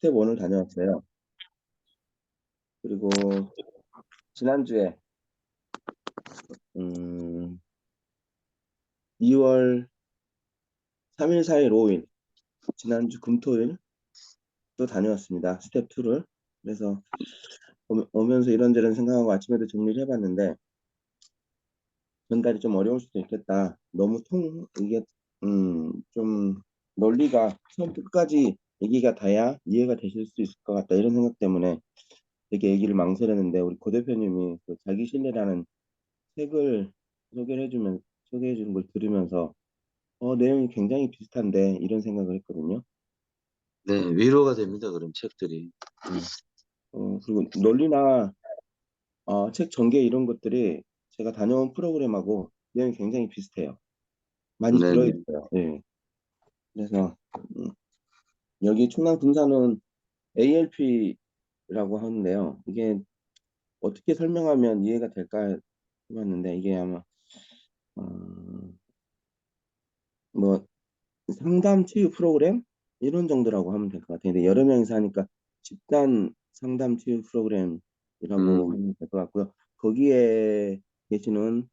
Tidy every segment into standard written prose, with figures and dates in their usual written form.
스텝 1을 다녀왔어요. 그리고 지난주에 2월 3일, 4일, 5일 지난주 금토일 또 다녀왔습니다. 스텝 2를. 그래서 오면서 이런저런 생각하고 아침에도 정리를 해봤는데 전달이 좀 어려울 수도 있겠다. 너무 이게 좀 논리가 처음 끝까지 얘기가 돼야 이해가 되실 수 있을 것 같다. 이런 생각 때문에 되게 얘기를 망설였는데 우리 고 대표님이 그 자기 신뢰라는 책을 소개해 주는 걸 들으면서 내용이 굉장히 비슷한데 이런 생각을 했거든요. 네, 위로가 됩니다. 그런 책들이. 그리고 논리나 책 전개 이런 것들이 제가 다녀온 프로그램하고 내용이 굉장히 비슷해요. 많이 네네. 들어있어요. 예. 그래서 음, 여기 충남 군산은 ALP라고 하는데요. 이게 어떻게 설명하면 이해가 될까 해봤는데 이게 아마 어, 뭐 상담 치유 프로그램 이런 정도라고 하면 될 것 같아요. 근데 여러 명이서 하니까 집단 상담 치유 프로그램이라고 음, 하면 될 것 같고요. 거기에 계시는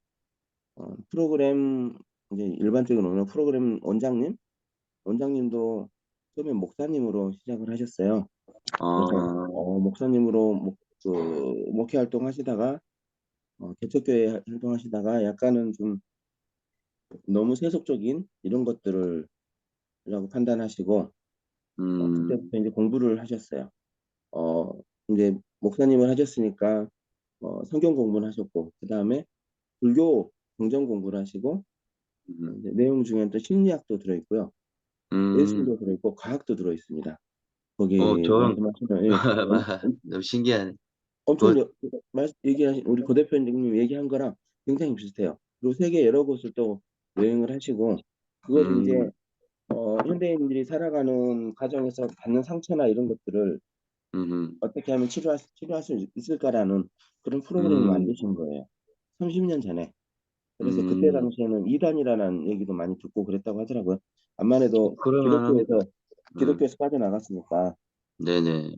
프로그램 이제 일반적인 오늘 프로그램 원장님도 처음에 목사님으로 시작을 하셨어요. 그래서 아, 목사님으로 목회 활동하시다가 개척교회 활동하시다가 약간은 좀 너무 세속적인 이런 것들을 라고 판단하시고 음, 그때부터 이제 공부를 하셨어요. 어, 이제 목사님을 하셨으니까 성경 공부를 하셨고 그 다음에 불교 경전 공부를 하시고 음, 이제 내용 중에는 또 심리학도 들어있고요. 음, 예술도 들어있고 과학도 들어있습니다. 거기 저랑, 말씀하시면 예, 너무 신기하네. 엄청 뭐, 얘기하신 우리 고 대표님 얘기한 거랑 굉장히 비슷해요. 그리고 세계 여러 곳을 또 여행을 하시고 그거를 이제 음, 현대인들이 살아가는 과정에서 받는 상처나 이런 것들을 음, 어떻게 하면 치료할 수 있을까라는 그런 프로그램을 음, 만드신 거예요. 30년 전에. 그래서 그때 음, 당시에는 이단이라는 얘기도 많이 듣고 그랬다고 하더라고요. 암만 해도 그러면은, 음, 기독교에서 빠져나갔으니까. 네네.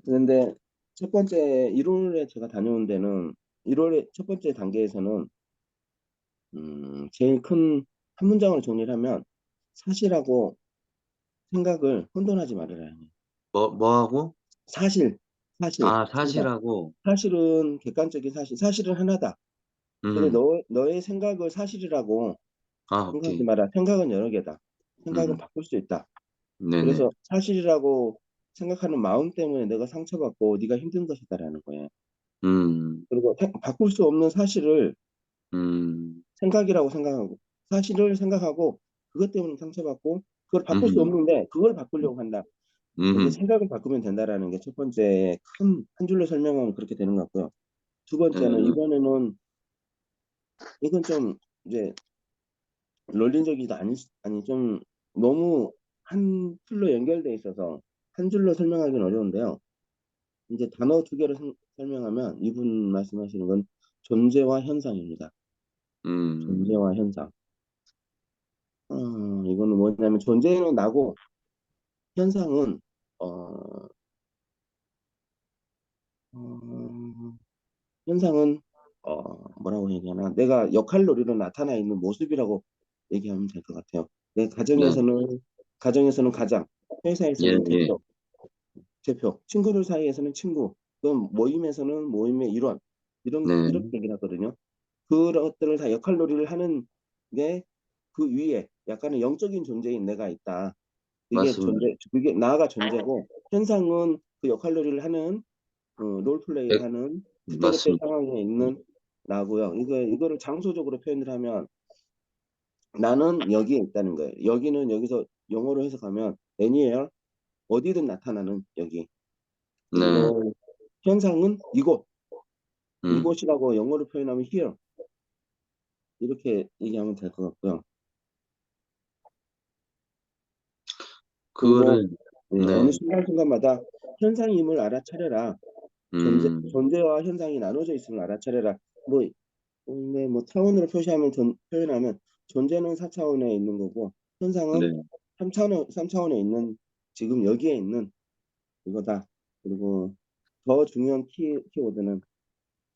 그런데 첫 번째 1월에 제가 다녀온 데는 1월에 첫 번째 단계에서는 제일 큰 한 문장으로 정리를 하면 사실하고 생각을 혼돈하지 말아라. 뭐 하고? 사실, 사실, 아, 생각. 사실하고, 사실은 객관적인 사실은 하나다. 근데 음, 너의 생각을 사실이라고 아, 생각하지 오케이. 마라. 생각은 여러 개다. 생각은 음, 바꿀 수 있다. 네네. 그래서 사실이라고 생각하는 마음 때문에 내가 상처받고 네가 힘든 것이다라는 거예요. 음, 그리고 바꿀 수 없는 사실을 음, 생각이라고 생각하고 사실을 생각하고 그것 때문에 상처받고 그걸 바꿀 수 음, 없는데 그걸 바꾸려고 한다. 근데 음, 생각을 바꾸면 된다라는 게 첫 번째 큰 한 줄로 설명하면 그렇게 되는 것 같고요. 두 번째는 이번에는 이건 좀 이제 논리적이도 아니 좀 너무 한 틀로 연결돼 있어서 한 줄로 설명하기는 어려운데요. 이제 단어 두 개로 설명하면 이분 말씀하시는 건 존재와 현상입니다. 음, 존재와 현상. 이거는 뭐냐면 존재는 나고 현상은 어, 어, 현상은 뭐라고 얘기하나 내가 역할놀이로 나타나 있는 모습이라고 얘기하면 될 것 같아요. 내 네. 가정에서는 가장, 예, 회사에서는 예. 친구들 사이에서는 친구, 그럼 모임에서는 모임의 일원, 이렇게 네. 얘기를 하거든요. 그런 것들을 다 역할놀이를 하는 게 그 위에 약간의 영적인 존재인 내가 있다. 맞습니다. 그게 나가 존재고, 현상은 그 역할놀이를 하는, 롤플레이를 백- 하는 그때그때 맞습니다. 상황에 있는 나고요. 이거를 장소적으로 표현을 하면 나는 여기에 있다는 거예요. 여기는 여기서 영어로 해석하면 anywhere, 어디든 나타나는 여기. 네. 그리고 현상은 음. 이곳이라고 영어로 표현하면 here 이렇게 얘기하면 될 것 같고요. 그리고 그거를, 어느 네. 순간순간마다 현상임을 알아차려라. 음, 존재와 현상이 나눠져 있음을 알아차려라. 뭐, 네, 뭐 차원으로 표현하면 존재는 4차원에 있는 거고 현상은 네. 3차원에 있는 지금 여기에 있는 이거다. 그리고 더 중요한 키워드는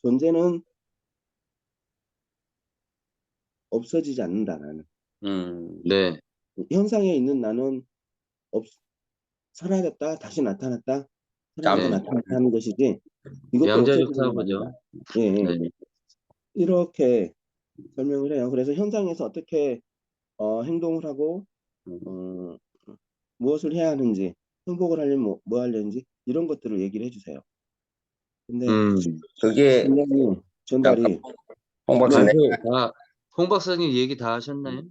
존재는 없어지지 않는다. 나는 네. 현상에 있는 나는 사라졌다 다시 나타났다 사라졌다 네. 나타났다 하는 것이지 이것도 양자적 없어지는 건 사고죠. 아니다. 예, 예. 네. 이렇게 설명을 해요. 그래서 현상에서 어떻게 행동을 하고 무엇을 해야 하는지 행복을 하려면 뭐 하려는지 이런 것들을 얘기를 해주세요. 근데 그게 굉장히 전달이 홍 네, 박사님 홍 박사님 얘기 다 하셨나요?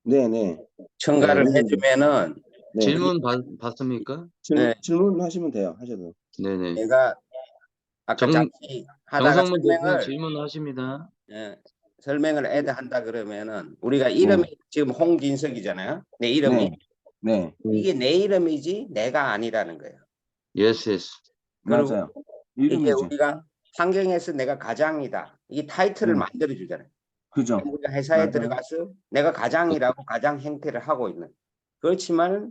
네, 네, 첨가를 네, 해주면은 네. 질문 받습니까? 네. 질문하시면 돼요. 하셔도. 네네. 내가 아까 잠시 하다가 정성문 대표 질문하십니다. 설명을 한다 그러면은 우리가 이름이 지금 홍진석이잖아요. 내 이름이 네, 이게 내 이름이지 내가 아니라는 거예요. yes. 그리고 맞아요. 이게 이름이지. 우리가 환경에서 내가 가장이다. 이 타이틀을 만들어 주잖아요. 그죠. 우리가 회사에 맞아요. 들어가서 내가 가장이라고 가장 행태를 하고 있는. 그렇지만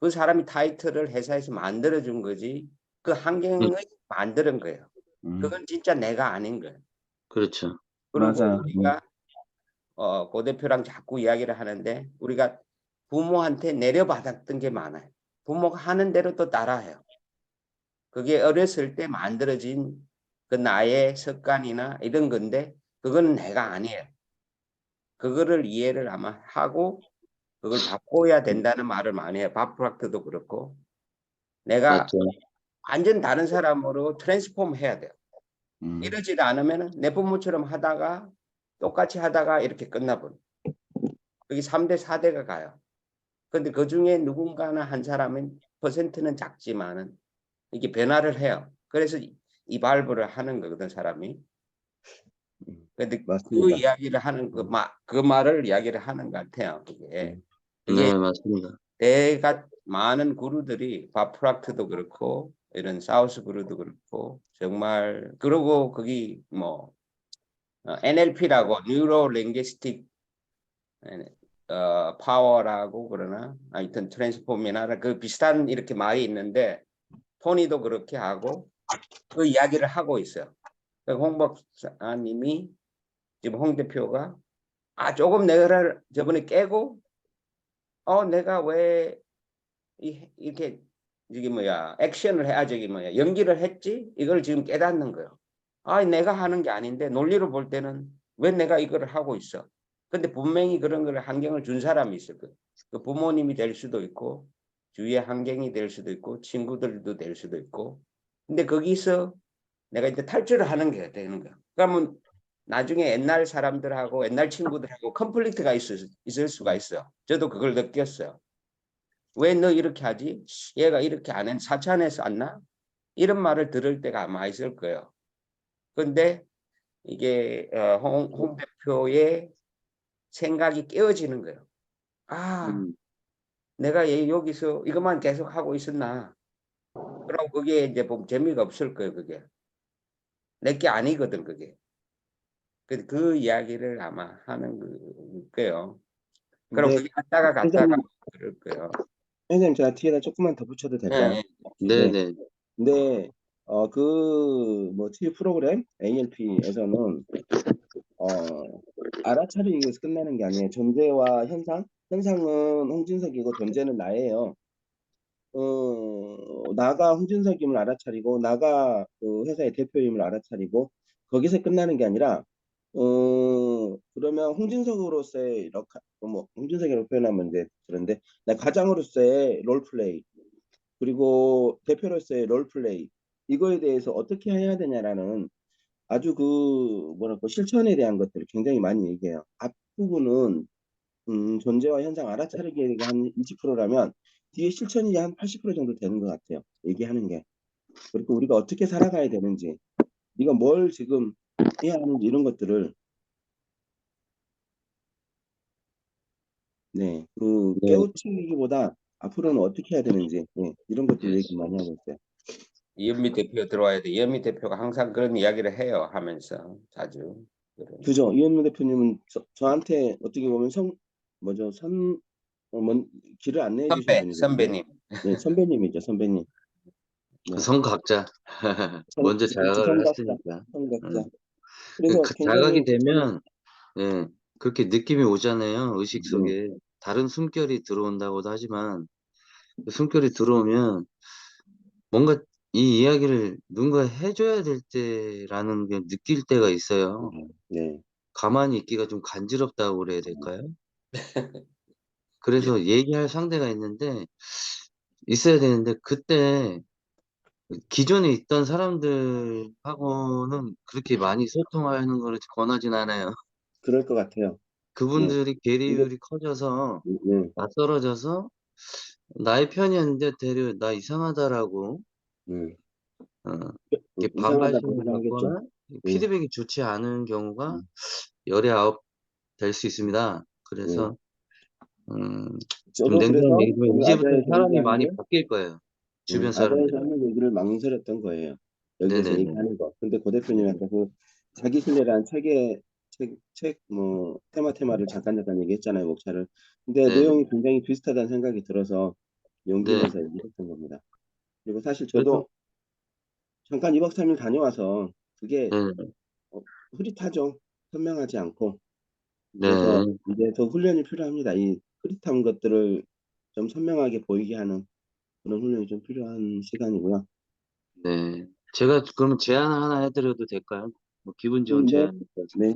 그 사람이 타이틀을 회사에서 만들어 준 거지 그 환경을 만드는 거예요. 그건 진짜 내가 아닌 거예요. 그렇죠. 그리고 맞아요. 우리가 고 대표랑 자꾸 이야기를 하는데 우리가 부모한테 내려받았던 게 많아요. 부모가 하는 대로 또 따라해요. 그게 어렸을 때 만들어진 그 나의 습관이나 이런 건데 그건 내가 아니에요. 그거를 이해를 아마 하고 그걸 바꿔야 된다는 말을 많이 해요. 바프락트도 그렇고 내가 맞죠. 완전 다른 사람으로 트랜스폼 해야 돼요. 이러지 않으면 내 부모처럼 하다가 똑같이 하다가 이렇게 끝나버려. 여기 3대 4대가 가요. 근데 그 중에 누군가나 한 사람은 퍼센트는 작지만은 이게 변화를 해요. 그래서 이 발브를 하는 거거든 사람이. 근데 맞습니다. 그 이야기를 하는 그 말을 이야기를 하는 것 같아요. 그게 네, 맞습니다. 대가 많은 구루들이 바프락트도 그렇고 이런 사우스 구루도 그렇고 정말 그러고 거기 뭐 NLP라고 뉴로 링귀스틱 파워라고 그러나 하여튼 트랜스폼이나 그 비슷한 이렇게 말이 있는데 토니도 그렇게 하고 그 이야기를 하고 있어요. 홍 박사님이 지금 홍 대표가 조금 내가 저번에 깨고 내가 왜 이렇게 이게 액션을 해야 연기를 했지 이걸 지금 깨닫는 거예요. 내가 하는 게 아닌데 논리로 볼 때는 왜 내가 이걸 하고 있어. 근데 분명히 그런 걸 환경을 준 사람이 있을 거예요. 그 부모님이 될 수도 있고 주위의 환경이 될 수도 있고 친구들도 될 수도 있고 근데 거기서 내가 이제 탈출을 하는 게 되는 거야. 그러면 나중에 옛날 사람들하고 옛날 친구들하고 컨플릭트가 있을 수가 있어요. 저도 그걸 느꼈어요. 왜 너 이렇게 하지? 얘가 이렇게 안 해? 사천에서 안 나? 이런 말을 들을 때가 아마 있을 거예요. 근데 이게 홍 대표의 생각이 깨어지는 거예요. 내가 여기서 이것만 계속 하고 있었나? 그럼 그게 이제 보면 재미가 없을 거예요. 그게 내게 아니거든. 그게 그 이야기를 아마 하는 거예요. 그럼 그게 갔다가 그럴 거예요. 선생님 제가 뒤에다 조금만 더 붙여도 될까요? 네. 근데 뭐 TV 프로그램 ALP에서는 알아차리기에서 끝나는 게 아니에요. 존재와 현상은 홍진석이고 존재는 나예요. 나가 홍진석임을 알아차리고 나가 그 회사의 대표임을 알아차리고 거기서 끝나는 게 아니라 그러면 홍진석으로서의 이렇게 뭐 홍진석이라고 표현하면 이제 그런데 나 과장으로서의 롤플레이 그리고 대표로서의 롤플레이 이거에 대해서 어떻게 해야 되냐라는 아주 뭐랄까 실천에 대한 것들을 굉장히 많이 얘기해요. 앞부분은 존재와 현상 알아차리기가 한 20%라면 뒤에 실천이 한 80% 정도 되는 것 같아요. 얘기하는 게. 그리고 우리가 어떻게 살아가야 되는지, 네가 뭘 지금 해야 하는지 이런 것들을 깨우치기보다 앞으로는 어떻게 해야 되는지 이런 것들 얘기 많이 하고 있어요. 이현미 대표 들어와야 돼. 이현미 대표가 항상 그런 이야기를 해요. 하면서 자주. 그죠. 이현미 대표님은 저한테 어떻게 보면 길을 안내해 주신 분이거든요. 선배님. 네, 선배님이죠, 선배님. 네. 성각자. 먼저 자각을 성각자, 했으니까. 성각자. 음. 그래서 자각이 굉장히 되면 예, 그렇게 느낌이 오잖아요. 의식 네, 속에 다른 숨결이 들어온다고도 하지만 그 숨결이 들어오면 뭔가 이 이야기를 누군가 해줘야 될 때라는 게 느낄 때가 있어요. 네, 가만히 있기가 좀 간지럽다고 그래야 될까요? 그래서 얘기할 상대가 있어야 되는데 그때 기존에 있던 사람들하고는 그렇게 많이 소통하는 거를 권하진 않아요. 그럴 것 같아요. 네, 그분들이 근데 괴리율이 커져서 네, 맞떨어져서 나의 편이었는데 되려 나 이상하다라고 네. 어, 이렇게 이상하다 그 반발심을 생각하겠죠. 갖거나 네, 피드백이 좋지 않은 경우가 음, 열의 아홉 될 수 있습니다. 네. 그래서 좀 저도 냉정한 그래서 얘기지만 오늘 이제부터 아자에서 사람이 많이 얘기하는 바뀔 거예요. 주변 아자에서 사람들이. 하는 얘기를 망설였던 거예요. 여기에서 네네네. 얘기하는 거. 근데 고 대표님한테 그 자기 신뢰라는 뭐 테마를 잠깐 얘기했잖아요, 목차를. 근데 네네. 내용이 굉장히 비슷하다는 생각이 들어서 용기 네. 내서 얘기했던 겁니다. 그리고 사실 그래서 저도 잠깐 2박 3일 다녀와서 그게 네. 어, 흐릿하죠. 선명하지 않고. 그래서 네. 이제 더 훈련이 필요합니다. 이 흐릿한 것들을 좀 선명하게 보이게 하는 그런 훈련이 좀 필요한 시간이고요. 네. 제가 그러면 제안을 하나 해드려도 될까요? 뭐 기분 좋은 네, 제안. 네.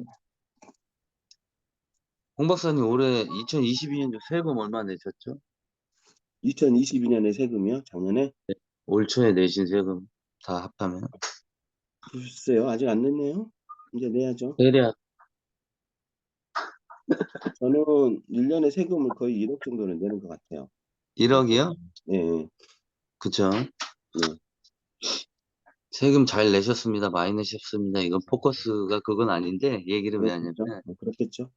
홍 박사님 올해 2022년도 세금 얼마 내셨죠? 2022년에 세금이요? 작년에? 올 초에 내신 세금 다 합하면 글쎄요, 아직 안 냈네요. 이제 내야죠. 대략 저는 1년에 세금을 거의 1억 정도는 내는 것 같아요. 1억이요? 네, 그쵸? 네. 세금 잘 내셨습니다. 많이 내셨습니다. 이건 포커스가 그건 아닌데 얘기를 왜 하냐면 그렇겠죠. 그렇겠죠.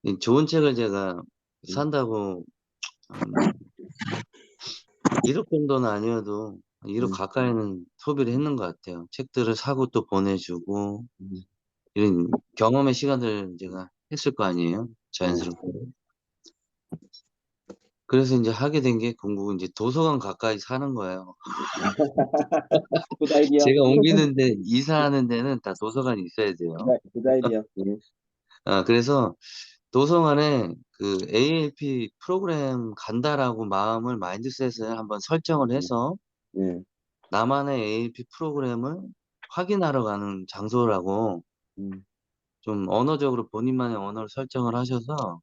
이 좋은 책을 제가 음, 산다고 뭐 1억 정도는 아니어도 1억 음, 가까이는 소비를 했는 것 같아요. 책들을 사고 또 보내주고 음, 이런 경험의 시간들 제가 했을 거 아니에요. 음. 자연스럽게. 그래서 이제 하게 된 게 결국은 이제 도서관 가까이 사는 거예요. 굿 아이디어. 제가 옮기는데 이사하는 데는 다 도서관이 있어야 돼요. 굿 아이디어. 네. 그래서 도서관에 그 ALP 프로그램 간다라고 마음을 마인드셋을 한번 설정을 네. 해서 네. 나만의 ALP 프로그램을 확인하러 가는 장소라고 음, 좀 언어적으로 본인만의 언어를 설정을 하셔서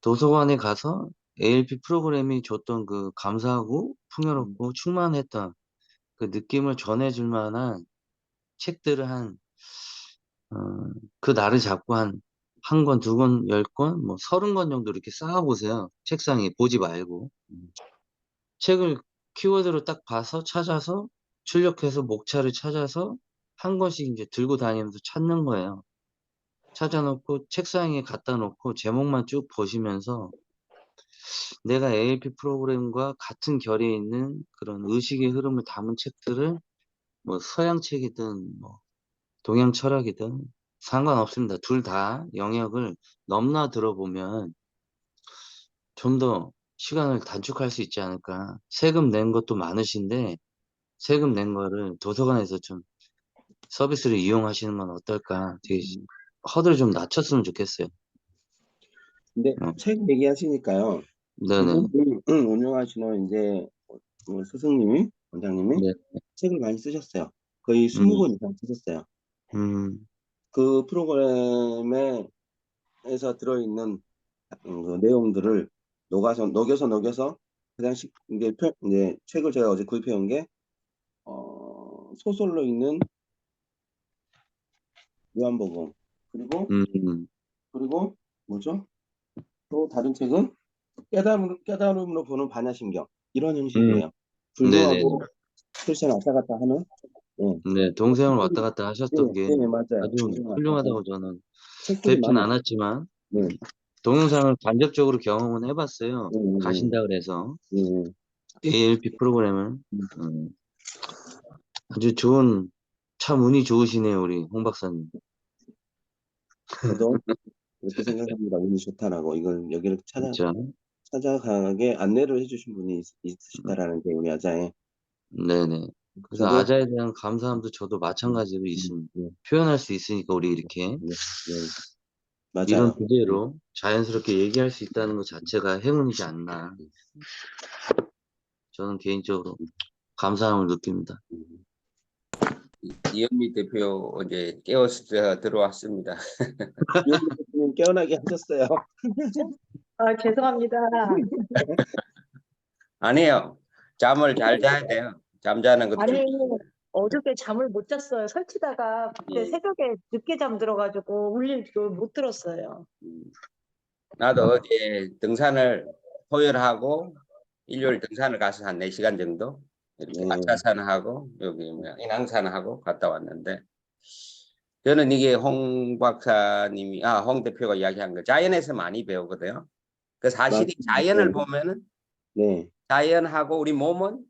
도서관에 가서 ALP 프로그램이 줬던 그 감사하고 음, 풍요롭고 충만했던 그 느낌을 전해줄 만한 책들을 어, 그 날을 잡고 한 권, 두 권, 10권, 뭐 30권 정도 이렇게 쌓아보세요. 책상에 보지 말고. 음, 책을 키워드로 딱 봐서 찾아서 출력해서 목차를 찾아서 한 권씩 이제 들고 다니면서 찾는 거예요. 찾아놓고 책상에 갖다 놓고 제목만 쭉 보시면서 내가 ALP 프로그램과 같은 결에 있는 그런 의식의 흐름을 담은 책들을 뭐 서양 책이든 뭐 동양 철학이든 상관없습니다. 둘 다 영역을 넘나 들어보면 좀 더 시간을 단축할 수 있지 않을까. 세금 낸 것도 많으신데 세금 낸 거를 도서관에서 좀 서비스를 이용하시는 건 어떨까. 되게 음. 허들을 좀 낮췄으면 좋겠어요. 근데 어, 책 얘기하시니까요. 네네. 운영하시는 이제 스승님이 원장님이 네. 책을 많이 쓰셨어요. 거의 음, 20권 이상 쓰셨어요. 음, 그 프로그램에 에서 들어있는 그 내용들을 녹여서 그냥씩 이제 책을 제가 어제 구입해 온 게 소설로 읽는 요한복음 음, 그리고 뭐죠? 또 다른 책은 깨달음으로 보는 반야신경 이런 음, 형식이에요. 네네. 불교하고 크리스천 왔다 갔다 하는 예. 네, 동생을 왔다 갔다 예, 하셨던 게 예, 맞아요. 아주 동생 왔다 갔다 훌륭하다고 저는 책들이 뵙진 많아요. 않았지만, 네, 동영상을 간접적으로 경험은 해봤어요. 예, 가신다 그래서. 예, 예. ALP 프로그램을. 음. 음, 아주 참 운이 좋으시네요, 우리 홍 박사님. 저도 그렇게 생각합니다. 운이 좋다라고 이걸 여기를 진짜. 찾아가게 안내를 해주신 분이 있으시다라는 게 우리 아자의 네네. 그래서 저도 아자에 대한 감사함도 저도 마찬가지로 있습니다. 네, 표현할 수 있으니까 우리 이렇게 네, 네. 이런 맞아요. 주제로 자연스럽게 얘기할 수 있다는 것 자체가 행운이지 않나. 저는 개인적으로 감사함을 느낍니다. 이현미 대표 이제 깨어서 들어왔습니다. 이현미 대표님 깨어나게 하셨어요. 아, 죄송합니다. 아니에요. 잠을 잘 자야 돼요. 잠자는 것도 아니, 중요해요. 어저께 잠을 못 잤어요. 설치다가 그때 새벽에 늦게 잠들어가지고 울릴 줄 못 들었어요. 나도 어제 등산을 토요일하고 일요일 등산을 가서 한 4시간 정도 이렇게 네. 아차산하고 여기 인왕산하고 갔다 왔는데 저는 이게 홍 박사님이 홍 대표가 이야기한 거 자연에서 많이 배우거든요. 그 사실이 맞습니다. 자연을 네. 보면은 네. 자연하고 우리 몸은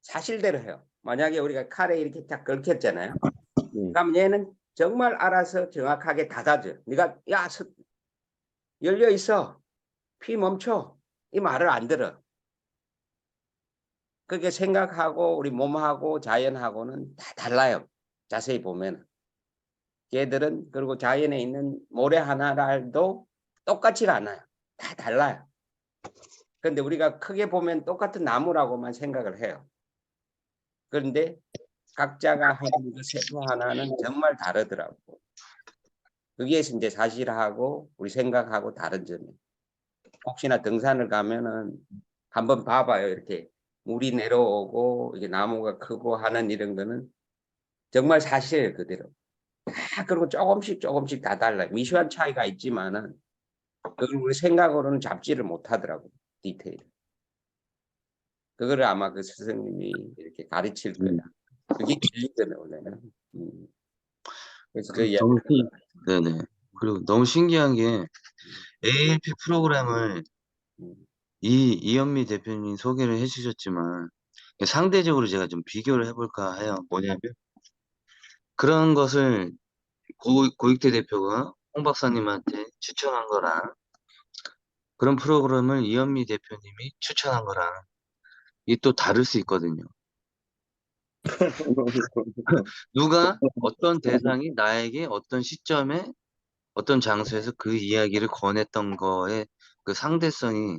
사실대로 해요. 만약에 우리가 칼에 이렇게 딱 긁혔잖아요. 네. 그럼 얘는 정말 알아서 정확하게 닫아줘. 네가 야 열려 있어. 피 멈춰. 이 말을 안 들어. 그게 생각하고 우리 몸하고 자연하고는 다 달라요. 자세히 보면. 걔들은 그리고 자연에 있는 모래 하나라도 똑같지가 않아요. 다 달라요. 그런데 우리가 크게 보면 똑같은 나무라고만 생각을 해요. 그런데 각자가 하는 그 세포 하나는 정말 다르더라고. 그게 이제 사실하고 우리 생각하고 다른 점이에요. 혹시나 등산을 가면은 한번 봐봐요. 이렇게 물이 내려오고 이게 나무가 크고 하는 이런 거는 정말 사실이에요. 그대로. 그리고 조금씩 다 달라요. 미세한 차이가 있지만은 그걸 우리 생각으로는 잡지를 못하더라고. 디테일. 그거를 아마 그 스승님이 이렇게 가르칠 거야. 그게 진리거든 원래는. 그래서 그 이야기. 너무 네네. 그리고 너무 신기한 게 ALP 프로그램을 이현미 대표님 소개를 해주셨지만 상대적으로 제가 좀 비교를 해볼까 해요. 뭐냐면 그런 것을 고익대 대표가 홍 박사님한테 추천한 거랑 그런 프로그램을 이현미 대표님이 추천한 거랑 이게 또 다를 수 있거든요. 누가 어떤 대상이 나에게 어떤 시점에 어떤 장소에서 그 이야기를 권했던 거에 그 상대성이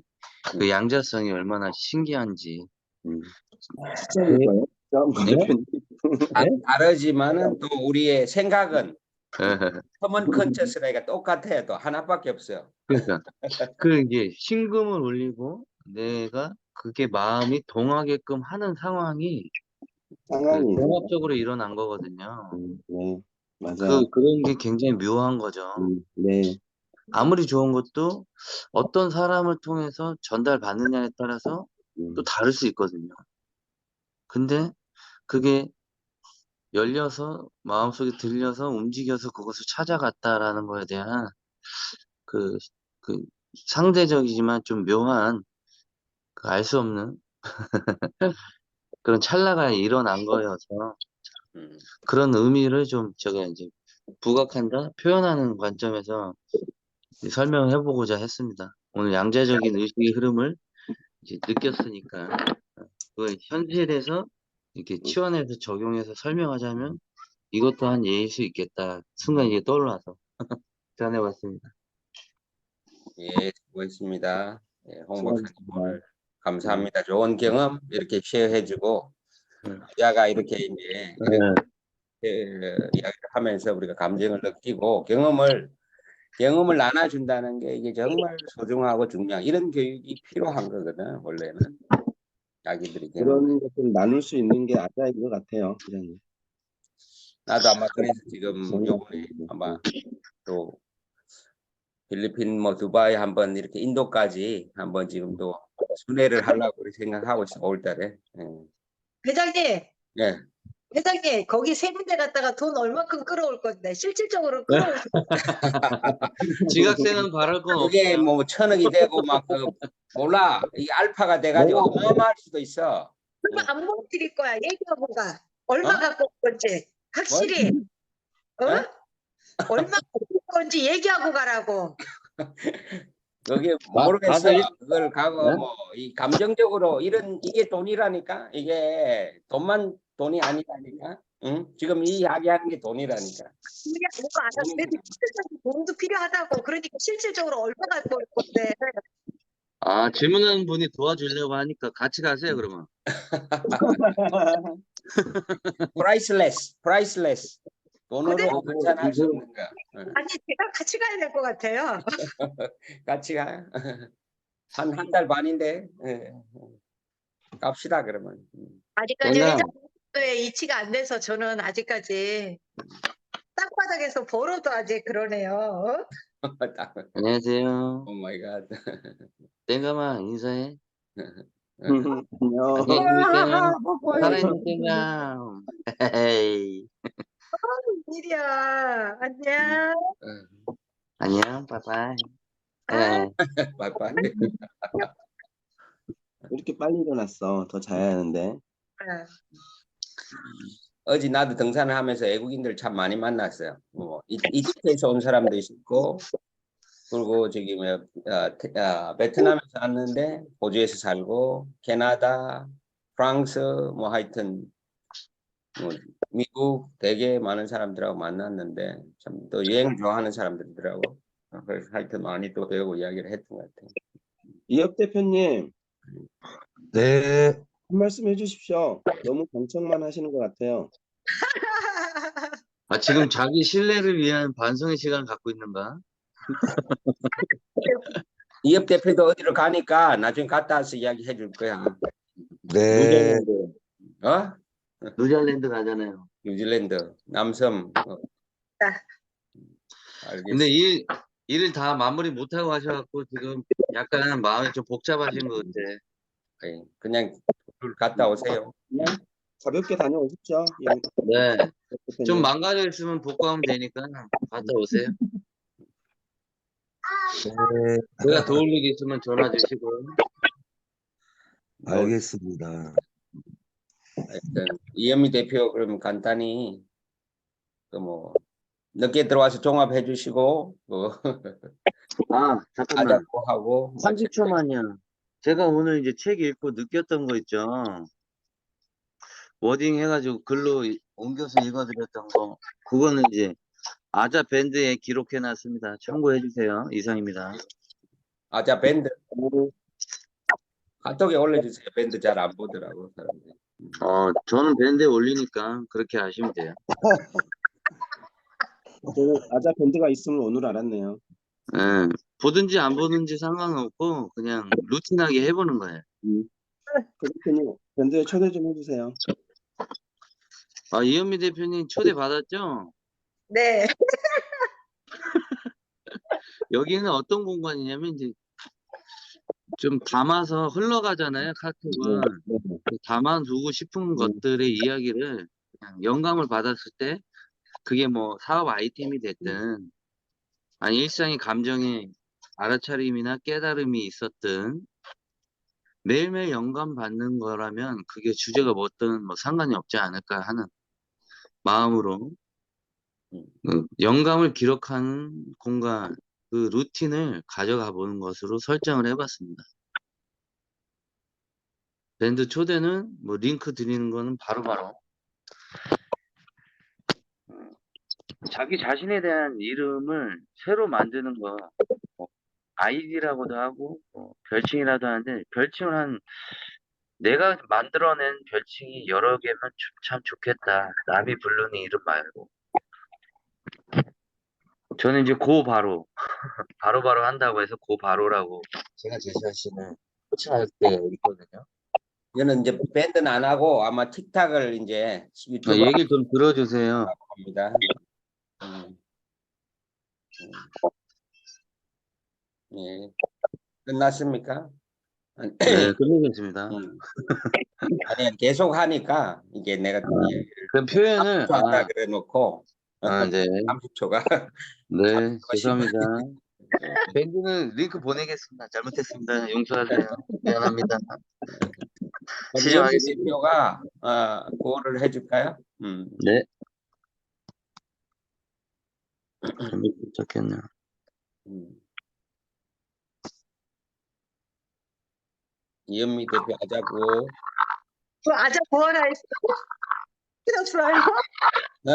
그 양자성이 얼마나 신기한지. 추천일까요? 네? 대표님. 다르지만은 또 우리의 생각은 예. 커먼 컨셔스가 똑같아요. 또 하나밖에 없어요. 그러니까 그 이게 심금을 울리고 내가 그게 마음이 동하게끔 하는 상황이 그 상황이 있어요. 종합적으로 일어난 거거든요. 네. 맞아요. 그런 게 굉장히 묘한 거죠. 네. 아무리 좋은 것도 어떤 사람을 통해서 전달받느냐에 따라서 또 다를 수 있거든요. 근데 그게 열려서 마음속에 들려서 움직여서 그것을 찾아갔다라는 거에 대한 그, 그 상대적이지만 좀 묘한 그 알 수 없는 그런 찰나가 일어난 거여서 음. 그런 의미를 좀 제가 이제 부각한다, 표현하는 관점에서 이제 설명해보고자 했습니다. 오늘 양자적인 의식의 흐름을 이제 느꼈으니까 그걸 현실에서 이렇게 치환해서 적용해서 설명하자면 이것도 한 예일 수 있겠다. 순간 이게 떠올라서 전해봤습니다. 예, 수고했습니다. 예, 홍 박사님 수고하셨습니다. 오늘 감사합니다. 좋은 경험 이렇게 쉐어해주고 야가 이렇게 이제 이야기를 하면서 우리가 감정을 느끼고 경험을 나눠준다는 게 이게 정말 소중하고 중요한 이런 교육이 필요한 거거든 원래는 자기들이 경험. 그런 것을 나눌 수 있는 게 아자인 것 같아요, 기자님. 나도 아마 그래서 지금 요번에 아마 또 필리핀 뭐 두바이 한번 이렇게 인도까지 한번 지금 또 순회를 하려고 우리 생각하고 있어 5월달에. 회장님, 예. 회장님, 거기 세 군데 갔다가 돈 얼마큼 끌어올 건데, 실질적으로 끌어오실 지각생은 바랄 건 그게 없어요. 뭐 1,000억이 되고 막 그 몰라 이 알파가 돼가지고 어마어마할 수도 있어. 얼마 안 먹드릴 거야. 얘기하고 가. 얼마 어? 갖고 올 건지. 확실히. 어? 어? 얼마 갖고 올 건지 얘기하고 가라고. 그게 가- 모르겠어. 가서 일- 그걸 가고 네? 뭐 이 감정적으로 이게 돈이라니까. 이게 돈만 돈이 아니라니까. 응? 지금 이 이야기하는 게 돈이라니까. 그냥 뭐가 알았어요. 실질적인 돈도 필요하다고. 그러니까 실질적으로 얼마가 벌 건데. 아, 질문하는 분이 도와주려고 하니까 같이 가세요, 그러면. priceless. 돈으로 환산할 수 없는 거. 응. 아니 제가 같이 가야 될 것 같아요. 같이 가. 한 달 반인데. 예. 갑시다 그러면. 아직까지 내가 회장님의 이치가 안 돼서 저는 아직까지 땅바닥에서 벌어도 아직 그러네요. 안녕하세요. 오 마이 갓. 땡감아 인사해. 안녕. 안녕히 계세요. 뽀뽀해. 살아있는 땡감. 헤헤이. 일이야. 안녕. 안녕, 빠이빠이. 아, 예. 빠이빠이. 이렇게 빨리 일어났어. 더 자야 하는데. 어제 나도 등산을 하면서 외국인들 참 많이 만났어요. 뭐 이집트에서 온 사람도 있었고, 그리고 저기 베트남에서 왔는데 호주에서 살고, 캐나다, 프랑스, 뭐 하여튼 뭐 미국 되게 많은 사람들하고 만났는데 참 또 여행 좋아하는 사람들이더라고. 그래서 하여튼 많이 또 배우고 이야기를 했던 것 같아요. 이혁 대표님, 네, 한 말씀 해주십시오. 너무 경청만 하시는 것 같아요. 아, 지금 자기 신뢰를 위한 반성의 시간을 갖고 있는가? 이업 대표도 어디로 가니까 나중에 갔다 와서 이야기해 줄 거야. 네, 뉴질랜드. 어? 뉴질랜드 가잖아요. 뉴질랜드 남섬. 알겠어. 근데 일을 다 마무리 못하고 하셔갖고 지금 약간 마음이 좀 복잡하신 것 같아. 그냥 갔다 오세요. 그냥 가볍게 다녀오십시오. 이혁 네. 대표님. 좀 망가져 있으면 복구하면 되니까 갔다 오세요. 네, 제가 도울 일 있으면 전화 주시고. 알겠습니다. 하여튼 이현미 대표 그러면 간단히 그 뭐 늦게 들어와서 종합해 주시고 뭐 아, 잠깐만. 아잡고 하고 30초만요. 제가 오늘 이제 책 읽고 느꼈던 거 있죠. 워딩 해가지고 글로 옮겨서 읽어드렸던 거. 그거는 이제 아자 밴드에 기록해놨습니다. 참고해 주세요. 이상입니다. 아자 밴드 카톡에 올려주세요. 밴드 잘 안 보더라고 사람들이. 저는 밴드에 올리니까 그렇게 하시면 돼요. 저는 아자 밴드가 있음을 오늘 알았네요. 예, 보든지 안 보든지 상관없고 그냥 루틴하게 해보는 거예요. 그 대표님, 밴드에 초대 좀 해주세요. 아, 이현미 대표님 초대 받았죠? 네. 여기는 어떤 공간이냐면 이제 좀 담아서 흘러가잖아요, 카톡은. 네. 담아두고 싶은 것들의 이야기를 그냥 영감을 받았을 때 그게 뭐 사업 아이템이 됐든 아니 일상의 감정의 알아차림이나 깨달음이 있었든 매일매일 영감 받는 거라면 그게 주제가 뭐든 뭐 상관이 없지 않을까 하는 마음으로 영감을 기록하는 공간 그 루틴을 가져가 보는 것으로 설정을 해봤습니다. 밴드 초대는 뭐 링크 드리는 거는 바로바로 자기 자신에 대한 이름을 새로 만드는 거 뭐 아이디라고도 하고 별칭이라도 하는데 별칭을 한 내가 만들어낸 별칭이 여러 개면 참 좋겠다. 남이 부르는 이름 말고 저는 이제 바로바로 한다고 해서 바로라고 제가 제시하시는 호칭할 때 있거든요. 이거는 이제 밴드는 안 하고 아마 틱탁을 이제 유튜브 얘기를 좀 들어주세요. 합니다. 예. 끝났습니까? 네, 끝내겠습니다. 아니 계속 하니까 이게 내가 그럼 표현을 한다 그래 놓고 네. 30초가 네, 죄송합니다. 밴드는 링크 보내겠습니다. 잘못했습니다. 용서하세요. 미안합니다. 이현미 시작하겠습니다. 대표가 그거를 해줄까요? 네. 잘못 도착했네요. 이은미 대표 하자고. 그 아자 뭐하라 했어? 싫었어요? 어?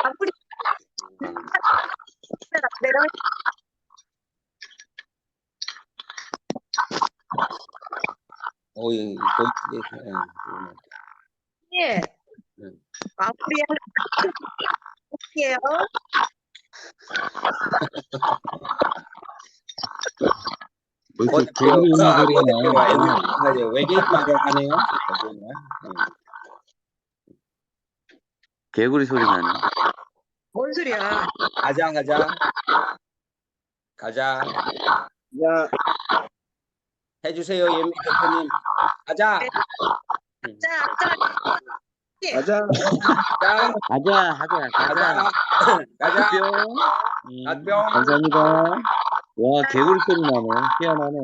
아무리 내가 이 예. 응. 마무리 할게요. 왜 고 이렇게 개구리 있는 소리가 대표가 나요? 외계인 말을 하네요. 개구리 소리 나네. 뭔 소리야? 가자. 야, 해주세요, 이은미 대표님. 가자. 자, 가자. 가자. 가자. 뿅. 뿅. 감사합니다. 와, 개구리 소리 나네. 희한하네.